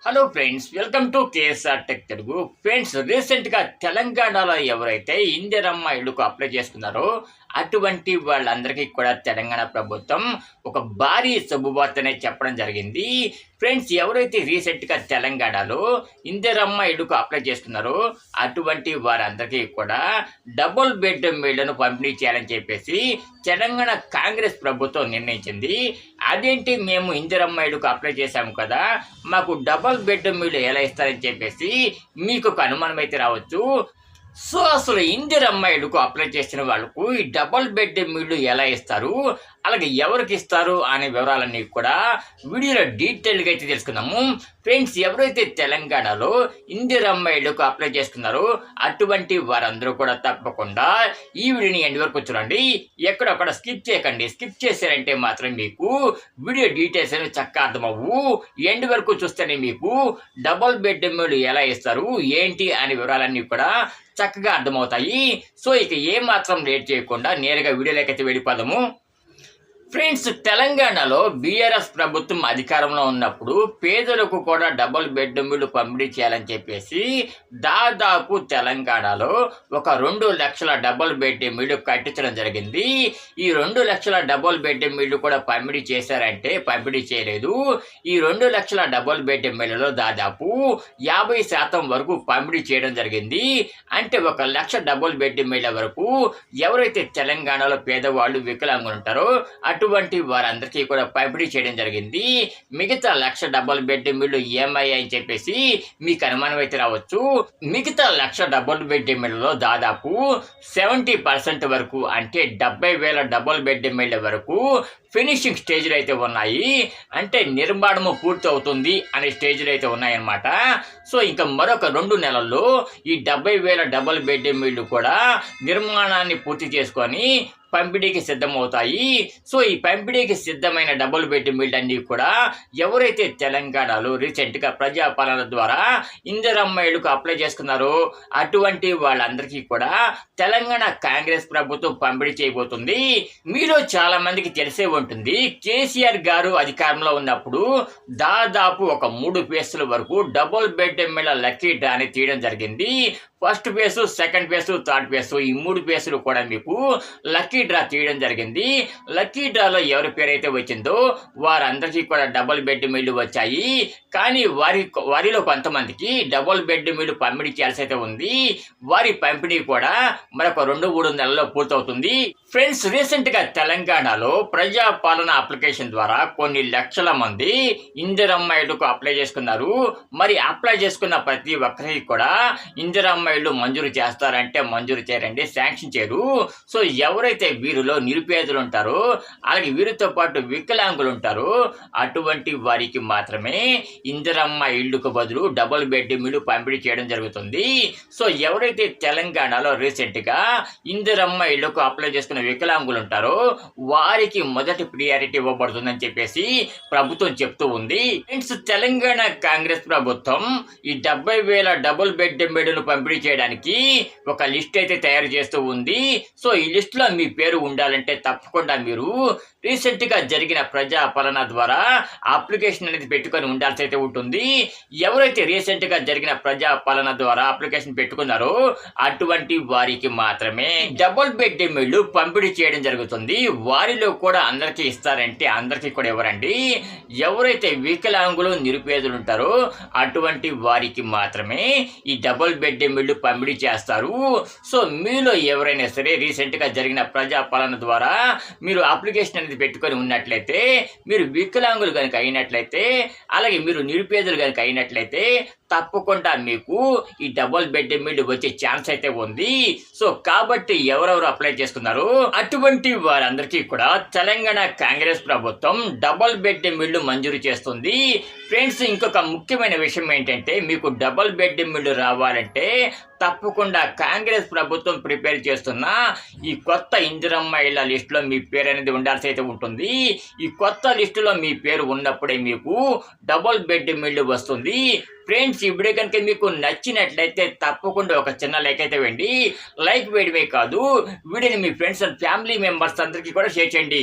Hello friends, welcome to KSR tech Telugu. Friends, రీసెంట్గా తెలంగాణలో ఎవరైతే ఇందిరమ్మ ఇళ్లకు అప్లై చేసుకున్నారో అటువంటి వాళ్ళందరికీ కూడా తెలంగాణ ప్రభుత్వం ఒక భారీ శుభవార్తనే చెప్పడం జరిగింది. ఫ్రెండ్స్, ఎవరైతే రీసెంట్గా తెలంగాణలో ఇందిరమ్మ ఇళ్లకు అప్లై చేసుకున్నారో అటువంటి వారందరికీ కూడా డబుల్ బెడ్రూమ్ ఇళ్లను పంపిణీ చేయాలని చెప్పేసి తెలంగాణ కాంగ్రెస్ ప్రభుత్వం నిర్ణయించింది. అదేంటి, మేము ఇందిరమ్మ ఇళ్లకు అప్లై చేశాము కదా, మాకు డబుల్ బెడ్రూమ్ ఇల్లు ఎలా ఇస్తారని చెప్పేసి మీకు ఒక అనుమానం అయితే రావచ్చు. సో అసలు ఇందిరమ్మ ఇళ్లకు అప్లై చేసిన వాళ్ళకు ఈ డబుల్ బెడ్రూమ్ ఇల్లు ఎలా ఇస్తారు, అలాగే ఎవరికి ఇస్తారు అనే వివరాలన్నీ కూడా వీడియోలో డీటెయిల్గా అయితే తెలుసుకుందాము. ఫ్రెండ్స్, ఎవరైతే తెలంగాణలో ఇందిరమ్మ ఇళ్లకు అప్లై చేసుకున్నారో అటువంటి వారందరూ కూడా తప్పకుండా ఈ వీడియోని ఎండ్ వరకు చూడండి. ఎక్కడొక్కడ స్కిప్ చేయకండి. స్కిప్ చేశారంటే మాత్రం మీకు వీడియో డీటెయిల్స్ అనేవి చక్కగా అర్థమవు. ఎండ్ వరకు చూస్తేనే మీకు డబుల్ బెడ్రూమ్ ఇల్లు ఎలా ఇస్తారు ఏంటి అనే వివరాలన్నీ కూడా చక్కగా అర్థమవుతాయి. సో ఇక ఏమాత్రం లేట్ చేయకుండా నేరుగా వీడియోలోకి అయితే వెళ్ళిపోదాము. ఫ్రెండ్స్, తెలంగాణలో బీఆర్ఎస్ ప్రభుత్వం అధికారంలో ఉన్నప్పుడు పేదలకు కూడా డబుల్ బెడ్రూమ్ ఇల్లు పంపిణీ చేయాలని చెప్పేసి దాదాపు తెలంగాణలో ఒక 2 లక్షల డబుల్ బెడ్రూమ్ ఇల్లు కట్టించడం జరిగింది. ఈ 2 లక్షల డబుల్ బెడ్రూమ్ ఇల్లు కూడా పంపిణీ చేశారంటే పంపిణీ చేయలేదు. ఈ 2 లక్షల డబుల్ బెడ్రూమ్ ఇళ్లలో దాదాపు 50% వరకు పంపిణీ చేయడం జరిగింది. అంటే 1 లక్ష డబుల్ బెడ్రూమ్ ఇళ్ల వరకు ఎవరైతే తెలంగాణలో పేదవాళ్ళు వికలాంగులు ఉంటారో అటువంటి వారందరికీ కూడా పంపిణీ చేయడం జరిగింది. మిగతా 1 లక్ష డబుల్ బెడ్రూమ్ ఇల్లు ఏమయ్యాయి అని చెప్పేసి మీకు అనుమానం అయితే రావచ్చు. మిగతా 1 లక్ష డబుల్ బెడ్రూమ్ ఇళ్లలో దాదాపు 70% వరకు, అంటే 70,000 డబుల్ బెడ్రూమ్ ఇళ్ల వరకు ఫినిషింగ్ స్టేజ్లు అయితే ఉన్నాయి. అంటే నిర్మాణము పూర్తి అవుతుంది అనే స్టేజ్లు అయితే ఉన్నాయన్నమాట. సో ఇంకా మరొక 2 నెలల్లో ఈ 70,000 డబుల్ బెడ్రూమ్ ఇల్లు కూడా నిర్మాణాన్ని పూర్తి చేసుకొని పంపిణీకి సిద్ధమవుతాయి. సో ఈ పంపిణీకి సిద్ధమైన డబుల్ బెడ్రూమ్ ఇల్లు అన్నీ కూడా ఎవరైతే తెలంగాణలో రీసెంట్గా ప్రజాపాలన ద్వారా ఇందిరమ్మ ఇళ్లకు అప్లై చేసుకున్నారో అటువంటి వాళ్ళందరికీ కూడా తెలంగాణ కాంగ్రెస్ ప్రభుత్వం పంపిణీ చేయబోతుంది. మీలో చాలా మందికి తెలిసే ఉంటుంది, కేసీఆర్ గారు అధికారంలో ఉన్నప్పుడు దాదాపు ఒక 3 ఫేజ్ల వరకు డబుల్ బెడ్రూమ్ ఇళ్ల లక్కీ డ్రాని తీయడం జరిగింది. First phase, second phase, third phase, ఈ 3 ఫేజ్లు కూడా మీకు లక్కీ డ్రా తీయడం జరిగింది. లక్కీ డ్రాలో ఎవరి పేరైతే వచ్చిందో వారందరికీ కూడా డబుల్ బెడ్రూమ్ ఇల్లు వచ్చాయి. కానీ వారిలో కొంతమందికి డబుల్ బెడ్రూమ్ ఇల్లు పంపిణీ చేయాల్సి అయితే ఉంది. వారి పంపిణీ కూడా మరొక 2-3 నెలల్లో పూర్తవుతుంది. ఫ్రెండ్స్, రీసెంట్గా తెలంగాణలో ప్రజాపాలన అప్లికేషన్ ద్వారా కొన్ని లక్షల మంది ఇందిరమ్మ ఇళ్లకు అప్లై చేసుకున్నారు. మరి అప్లై చేసుకున్న ప్రతి ఒక్కరికి కూడా ఇందిరమ్మ ఇళ్ళు మంజూరు చేస్తారంటే మంజూరు చేయరండి, శాంక్షన్ చేయరు. సో ఎవరైతే వీరిలో నిరుపేదలు ఉంటారో, అలాగే వీరితో పాటు వికలాంగులు ఉంటారో అటువంటి వారికి మాత్రమే ఇందిరమ్మ ఇళ్లకు బదులు డబుల్ బెడ్రూమ్ ఇల్లు పంపిణీ చేయడం జరుగుతుంది. సో ఎవరైతే తెలంగాణలో రీసెంట్గా ఇందిరమ్మ ఇళ్లకు అప్లై చేసుకున్న వికలాంగులు ఉంటారో వారికి మొదటి ప్రియారిటీ ఇవ్వబడుతుందని చెప్పేసి ప్రభుత్వం చెప్తూ ఉంది. ఫ్రెండ్స్, తెలంగాణ కాంగ్రెస్ ప్రభుత్వం ఈ 70,000 డబుల్ బెడ్రూమ్ ఇళ్లను పంపిణీ చేయడానికి ఒక లిస్ట్ అయితే తయారు చేస్తూ ఉంది. సో ఈ లిస్ట్ లో మీ పేరు ఉండాలంటే తప్పకుండా మీరు రీసెంట్గా జరిగిన ప్రజాపాలన ద్వారా అప్లికేషన్ అనేది పెట్టుకొని ఉండాల్సి అయితే ఉంటుంది. ఎవరైతే రీసెంట్గా జరిగిన ప్రజాపాలన ద్వారా అప్లికేషన్ పెట్టుకున్నారో అటువంటి వారికి మాత్రమే డబుల్ బెడ్రూమ్ ఇల్లు పంపిణీ చేయడం జరుగుతుంది. వారిలో కూడా అందరికీ ఇస్తారంటే అందరికీ కూడా ఎవరండి, ఎవరైతే వికలాంగులు నిరుపేదలు ఉంటారో అటువంటి వారికి మాత్రమే ఈ డబుల్ బెడ్రూమ్ ఇల్లు పంపిణీ చేస్తారు. సో మీలో ఎవరైనా సరే రీసెంట్గా జరిగిన ప్రజాపాలన ద్వారా మీరు అప్లికేషన్ అనేది పెట్టుకొని ఉన్నట్లయితే, మీరు వికలాంగులు కనుక అయినట్లయితే, అలాగే మీరు నిరుపేదలు కనుక అయినట్లయితే తప్పకుండా మీకు ఈ డబుల్ బెడ్రూమ్ ఇల్లు వచ్చే ఛాన్స్ అయితే ఉంది. సో కాబట్టి ఎవరెవరు అప్లై చేసుకున్నారు అటువంటి వారందరికీ కూడా తెలంగాణ కాంగ్రెస్ ప్రభుత్వం డబుల్ బెడ్రూమ్ ఇల్లు మంజూరు చేస్తుంది. ఫ్రెండ్స్, ఇంకొక ముఖ్యమైన విషయం ఏంటంటే, మీకు డబుల్ బెడ్రూమ్ ఇల్లు రావాలంటే తప్పకుండా కాంగ్రెస్ ప్రభుత్వం ప్రిపేర్ చేస్తున్న ఈ కొత్త ఇందిరమ్మ ఇళ్ల లిస్టులో మీ పేరు అనేది ఉండాల్సి అయితే ఉంటుంది. ఈ కొత్త లిస్టులో మీ పేరు ఉన్నప్పుడే మీకు డబుల్ బెడ్రూమ్ ఇల్లు వస్తుంది. ఫ్రెండ్స్, ఈ వీడియో కనుక మీకు నచ్చినట్లయితే తప్పకుండా ఒక చిన్న లైక్ అయితే వేయండి. లైక్ వేయడమే కాదు, వీడియోని మీ ఫ్రెండ్స్ అండ్ ఫ్యామిలీ మెంబర్స్ అందరికీ కూడా షేర్ చేయండి.